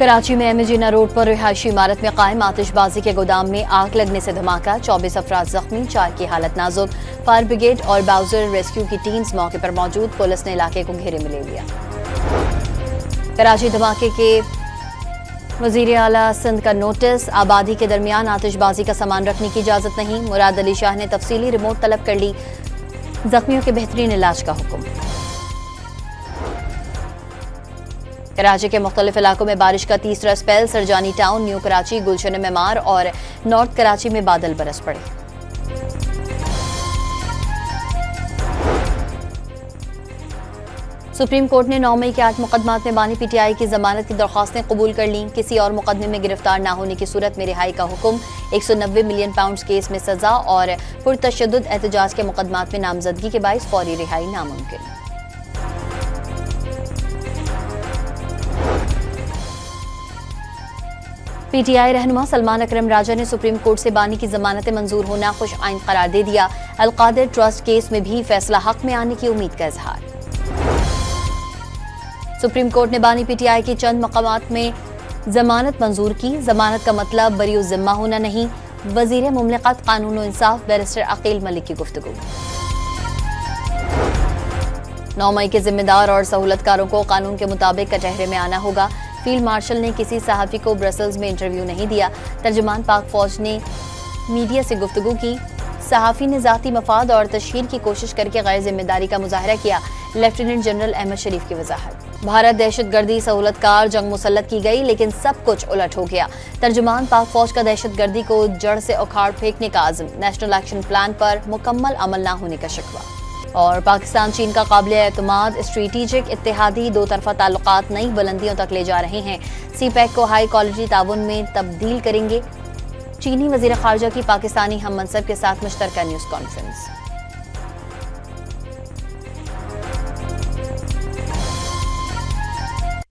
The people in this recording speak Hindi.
कराची में एमजीना रोड पर रिहायशी इमारत में कायम आतिशबाजी के गोदाम में आग लगने से धमाका, 24 अफराद जख्मी, 4 की हालत नाजुक। फायर ब्रिगेड और बाउजर रेस्क्यू की टीम्स मौके पर मौजूद, पुलिस ने इलाके को घेरे में ले लिया। कराची धमाके के वजीर आला सिंध का नोटिस, आबादी के दरमियान आतिशबाजी का सामान रखने की इजाजत नहीं। मुराद अली शाह ने तफसीली रिपोर्ट तलब कर ली, जख्मियों के बेहतरीन इलाज का हुक्म। कराची के मुख्तलिफ इलाकों में बारिश का तीसरा spell, Surjani town, new Karachi, Gulshan Maymar और नॉर्थ कराची में बादल बरस पड़े। सुप्रीम कोर्ट ने 9 मई के 8 मुकदमात में बानी पीटीआई की जमानत की दरख्वास्तें कबूल कर लीं। किसी और मुकदमे में गिरफ्तार न होने की सूरत में रिहाई का हुक्म। 190 मिलियन पाउंड केस में सजा और पुरतशद्दुद एहतजाज के मुकदमात में नामजदगी के बाइस फौरी रिहाई नामुमकिन। पीटीआई रहनुमा सलमान अकरम राजा ने सुप्रीम कोर्ट से बानी की जमानतें मंजूर होना खुश आइन करार दे दिया। अलकादिर ट्रस्ट केस में भी फैसला हक में आने की उम्मीद का इजहार। सुप्रीम कोर्ट ने बानी पीटीआई की चंद मकामात में जमानत मंजूर की। जमानत का मतलब बरी जिम्मा होना नहीं। वजीर मुमलिकत कानून और इंसाफ बैरिस्टर अकील मलिक की गुफ्तगू। 9 मई के जिम्मेदार और सहूलतकारों को कानून के मुताबिक कचहरे में आना होगा। फील्ड मार्शल ने किसी सहाफी को ब्रसल्स में इंटरव्यू नहीं दिया। तर्जुमान पाक फौज ने मीडिया से गुफ्तगू की। सहाफी ने जाती मफाद और तशहीर की कोशिश करके गैर जिम्मेदारी का मुजाहरा किया। लेफ्टिनेंट जनरल अहमद शरीफ की वजाहत। भारत दहशतगर्दी सहूलतकार जंग मुसल्लत की गई, लेकिन सब कुछ उलट हो गया। तर्जुमान पाक फौज का दहशतगर्दी को जड़ से उखाड़ फेंकने का आज़म। नेशनल एक्शन प्लान पर मुकम्मल अमल न होने का शिकवा। और पाकिस्तान चीन का काबिल एतमाद स्ट्रेटेजिक इत्तेहादी दो तरफा ताल्लुकात नई बुलंदियों तक ले जा रहे हैं। सीपैक को हाई क्वालिटी ताउन में तब्दील करेंगे। चीनी वजीर खारजा की पाकिस्तानी हम मनसब के साथ मुश्तरका न्यूज़ कॉन्फ्रेंस।